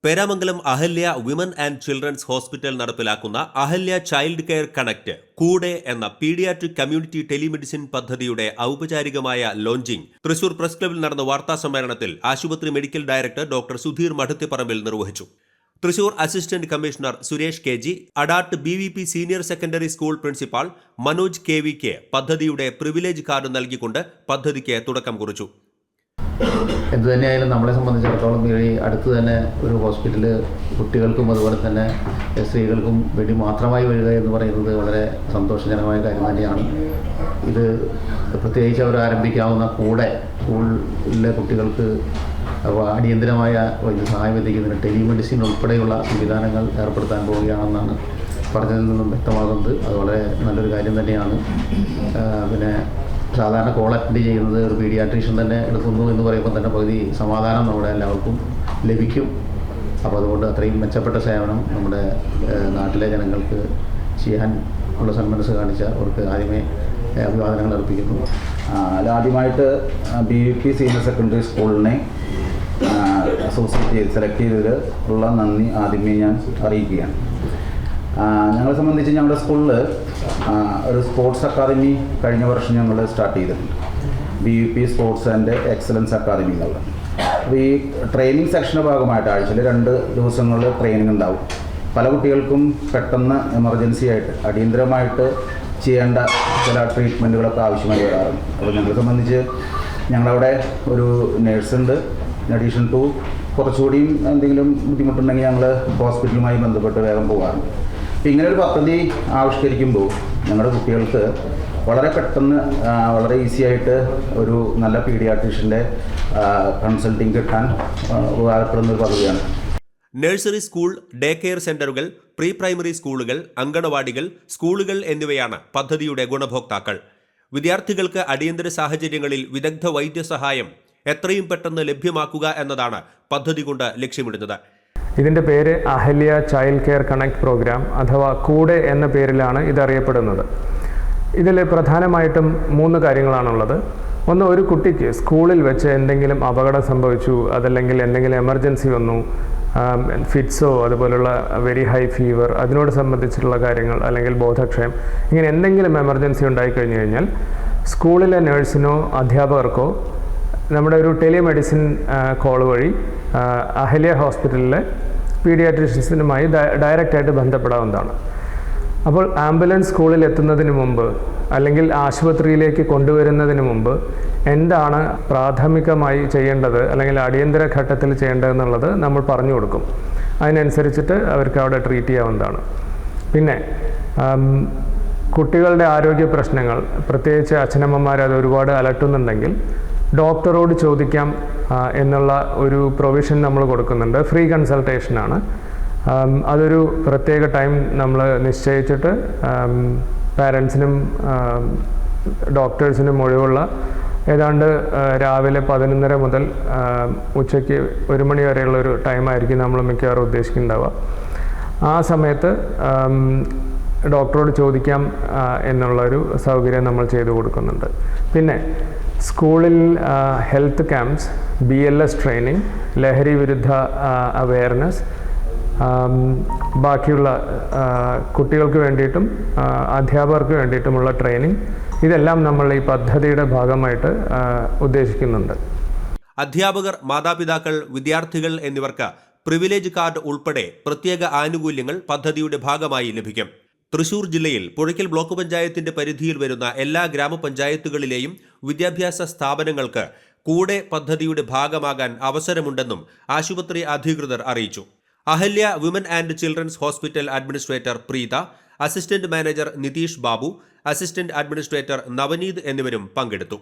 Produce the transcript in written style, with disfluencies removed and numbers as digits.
Peramangalam Ahalya women and children's hospital നടപ്പിലാക്കുന്ന Ahalya child care connect കൂടെ എന്ന പീഡിയാട്രിക് കമ്മ്യൂണിറ്റി ടെലിമെഡിസിൻ പദ്ധതിയുടെ ഔപചാരികമായ ലോഞ്ചിംഗ് തൃശൂർ പ്രസ് ക്ലബ്ബിൽ നടന്ന വാർത്താസമ്മേളനത്തിൽ ആശുപത്രി medical director doctor Sudheer Madathipparambil നിർവഹിച്ചു. Thrissur assistant commissioner Suresh K G, Adat BVP senior secondary school principal Manoj KVK പദ്ധതിയുടെ പ്രിവിലേജ് കാർഡ് നൽകിക്കൊണ്ട് പദ്ധതിക്ക് തുടക്കം കുറിച്ചു. എന്തുതന്നെയായാലും നമ്മളെ സംബന്ധിച്ചിടത്തോളം ഈ അടുത്ത് തന്നെ ഒരു ഹോസ്പിറ്റൽ കുട്ടികൾക്കും അതുപോലെ തന്നെ സ്ത്രീകൾക്കും വേണ്ടി മാത്രമായി വരിക എന്ന് പറയുന്നത് വളരെ സന്തോഷജനകമായ കാര്യം തന്നെയാണ്. ഇത് പ്രത്യേകിച്ച് അവർ ആരംഭിക്കാവുന്ന കൂടെ സ്കൂളിലെ കുട്ടികൾക്ക് അടിയന്തരമായ വൈദ്യസഹായം എത്തിക്കുന്നതിന് ടെലിമെഡിസിൻ ഉൾപ്പെടെയുള്ള സംവിധാനങ്ങൾ ഏർപ്പെടുത്താൻ പോവുകയാണെന്നാണ് പറഞ്ഞതിൽ നിന്നും വ്യക്തമാകുന്നത്. അത് വളരെ നല്ലൊരു കാര്യം തന്നെയാണ്. പിന്നെ സാധാരണ കോൾ അറ്റൻഡ് ചെയ്യുന്നത് ഒരു പീഡിയാട്രീഷ്യൻ തന്നെ എടുക്കുന്നു എന്ന് പറയുമ്പോൾ തന്നെ പകുതി സമാധാനം നമ്മുടെ എല്ലാവർക്കും ലഭിക്കും. അപ്പോൾ അതുകൊണ്ട് അത്രയും മെച്ചപ്പെട്ട സേവനം നമ്മുടെ നാട്ടിലെ ജനങ്ങൾക്ക് ചെയ്യാൻ ഉള്ള സന്മനസ് കാണിച്ച അവർക്ക് ആദ്യമേ അഭിവാദനങ്ങൾ അർപ്പിക്കുന്നു. ആദ്യമായിട്ട് BVP സീനിയർ സെക്കൻഡറി സ്കൂളിനെ അസോസിയേറ്റ് സെലക്ട് ചെയ്തതിൽ ഉള്ള നന്ദി ആദ്യമേ ഞാൻ അറിയിക്കുകയാണ്. ഞങ്ങളെ സംബന്ധിച്ച് ഞങ്ങളുടെ സ്കൂളിൽ ഒരു സ്പോർട്സ് അക്കാദമി കഴിഞ്ഞ വർഷം ഞങ്ങൾ സ്റ്റാർട്ട് ചെയ്തിട്ടുണ്ട്. BVP sports and excellence academy എന്നുള്ളത്. അപ്പോൾ ഈ ട്രെയിനിങ് സെക്ഷൻ്റെ ഭാഗമായിട്ട് ആഴ്ചയിൽ 2 ദിവസങ്ങളിൽ ട്രെയിനിങ് ഉണ്ടാവും. പല കുട്ടികൾക്കും പെട്ടെന്ന് എമർജൻസി ആയിട്ട് അടിയന്തരമായിട്ട് ചെയ്യേണ്ട ചില ട്രീറ്റ്മെൻറ്റുകളൊക്കെ ആവശ്യമായി വരാറുണ്ട്. അപ്പോൾ ഞങ്ങളെ സംബന്ധിച്ച് ഞങ്ങളവിടെ ഒരു നേഴ്സുണ്ട്. ഇൻ അഡീഷൻ ടു കുറച്ചുകൂടിയും എന്തെങ്കിലും ബുദ്ധിമുട്ടുണ്ടെങ്കിൽ ഞങ്ങൾ ഹോസ്പിറ്റലുമായി ബന്ധപ്പെട്ട് വേഗം പോകാറുണ്ട്. അപ്പോൾ ഇങ്ങനൊരു പദ്ധതി ആവിഷ്കരിക്കുമ്പോൾ ഞങ്ങളുടെ കുട്ടികൾക്ക് വളരെ പെട്ടെന്ന് വളരെ ഈസി ആയിട്ട് ഒരു നല്ല പീഡിയാട്രീഷ്യൻ്റെ കൺസൾട്ടിങ് കിട്ടാൻ ഉപകാരപ്പെടുന്ന ഒരു പദ്ധതിയാണ്. നഴ്സറി സ്കൂൾ, ഡേ കെയർ സെന്ററുകൾ, പ്രീ പ്രൈമറി സ്കൂളുകൾ, അങ്കണവാടികൾ, സ്കൂളുകൾ എന്നിവയാണ് പദ്ധതിയുടെ ഗുണഭോക്താക്കൾ. വിദ്യാർത്ഥികൾക്ക് അടിയന്തര സാഹചര്യങ്ങളിൽ വിദഗ്ധ വൈദ്യസഹായം എത്രയും പെട്ടെന്ന് ലഭ്യമാക്കുക എന്നതാണ് പദ്ധതി കൊണ്ട് ലക്ഷ്യമിടുന്നത്. ഇതിൻ്റെ പേര് Ahalya child care connect program അഥവാ കൂടെ എന്ന പേരിലാണ് ഇതറിയപ്പെടുന്നത്. ഇതിൽ പ്രധാനമായിട്ടും 3 കാര്യങ്ങളാണുള്ളത്. ഒന്ന്, ഒരു കുട്ടിക്ക് സ്കൂളിൽ വെച്ച് എന്തെങ്കിലും അപകടം സംഭവിച്ചു, അതല്ലെങ്കിൽ എന്തെങ്കിലും എമർജൻസി വന്നു, ഫിറ്റ്സോ അതുപോലുള്ള വെരി ഹൈ ഫീവർ, അതിനോട് സംബന്ധിച്ചിട്ടുള്ള കാര്യങ്ങൾ, അല്ലെങ്കിൽ ബോധക്ഷയം, ഇങ്ങനെ എന്തെങ്കിലും എമർജൻസി ഉണ്ടായിക്കഴിഞ്ഞു കഴിഞ്ഞാൽ സ്കൂളിലെ നഴ്സിനോ അധ്യാപകർക്കോ നമ്മുടെ ഒരു ടെലിമെഡിസിൻ കോൾ വഴി അഹല്യ ഹോസ്പിറ്റലിലെ പീഡിയാട്രീഷ്യൻസുമായി ഡയറക്റ്റായിട്ട് ബന്ധപ്പെടാവുന്നതാണ്. അപ്പോൾ ആംബുലൻസ് സ്കൂളിൽ എത്തുന്നതിന് മുമ്പ് അല്ലെങ്കിൽ ആശുപത്രിയിലേക്ക് കൊണ്ടുവരുന്നതിന് മുമ്പ് എന്താണ് പ്രാഥമികമായി ചെയ്യേണ്ടത് അല്ലെങ്കിൽ അടിയന്തര ഘട്ടത്തിൽ ചെയ്യേണ്ടതെന്നുള്ളത് നമ്മൾ പറഞ്ഞു കൊടുക്കും. അതിനനുസരിച്ചിട്ട് അവർക്ക് അവിടെ ട്രീറ്റ് ചെയ്യാവുന്നതാണ്. പിന്നെ കുട്ടികളുടെ ആരോഗ്യ പ്രശ്നങ്ങൾ, പ്രത്യേകിച്ച് അച്ഛനമ്മമാർ അത് ഒരുപാട് അലട്ടുന്നുണ്ടെങ്കിൽ ഡോക്ടറോട് ചോദിക്കാം എന്നുള്ള ഒരു പ്രൊവിഷൻ നമ്മൾ കൊടുക്കുന്നുണ്ട്. ഫ്രീ കൺസൾട്ടേഷനാണ്. അതൊരു പ്രത്യേക ടൈം നമ്മൾ നിശ്ചയിച്ചിട്ട് പാരൻസിനും ഡോക്ടേഴ്സിനും ഒഴിവുള്ള ഏതാണ്ട് രാവിലെ 11:30 മുതൽ ഉച്ചയ്ക്ക് 1 മണി വരെയുള്ളൊരു ടൈമായിരിക്കും നമ്മൾ മിക്കവാറും ഉദ്ദേശിക്കുന്നുണ്ടാവുക. ആ സമയത്ത് ഡോക്ടറോട് ചോദിക്കാം എന്നുള്ളൊരു സൗകര്യം നമ്മൾ ചെയ്തു കൊടുക്കുന്നുണ്ട്. പിന്നെ സ്കൂളിൽ ഹെൽത്ത് ക്യാമ്പ്സ്, BLS ട്രെയിനിങ്, ലഹരി വിരുദ്ധ അവെയർനെസ്, ബാക്കിയുള്ള കുട്ടികൾക്ക് വേണ്ടിയിട്ടും അധ്യാപകർക്ക് വേണ്ടിയിട്ടുമുള്ള ട്രെയിനിങ്, ഇതെല്ലാം നമ്മൾ ഈ പദ്ധതിയുടെ ഭാഗമായിട്ട് ഉദ്ദേശിക്കുന്നുണ്ട്. അധ്യാപകർ, മാതാപിതാക്കൾ, വിദ്യാർത്ഥികൾ എന്നിവർക്ക് പ്രിവിലേജ് കാർഡ് ഉൾപ്പെടെ പ്രത്യേക ആനുകൂല്യങ്ങൾ പദ്ധതിയുടെ ഭാഗമായി ലഭിക്കും. തൃശൂർ ജില്ലയിൽ പുഴയ്ക്കൽ ബ്ലോക്ക് പഞ്ചായത്തിന്റെ പരിധിയിൽ വരുന്ന എല്ലാ ഗ്രാമപഞ്ചായത്തുകളിലെയും വിദ്യാഭ്യാസ സ്ഥാപനങ്ങൾക്ക് കൂടെ പദ്ധതിയുടെ ഭാഗമാകാൻ അവസരമുണ്ടെന്നും ആശുപത്രി അധികൃതർ അറിയിച്ചു. Ahalya women and children's hospital administrator Preetha, assistant manager Nitheesh Babu, assistant administrator Navaneeth എന്നിവരും പങ്കെടുത്തു.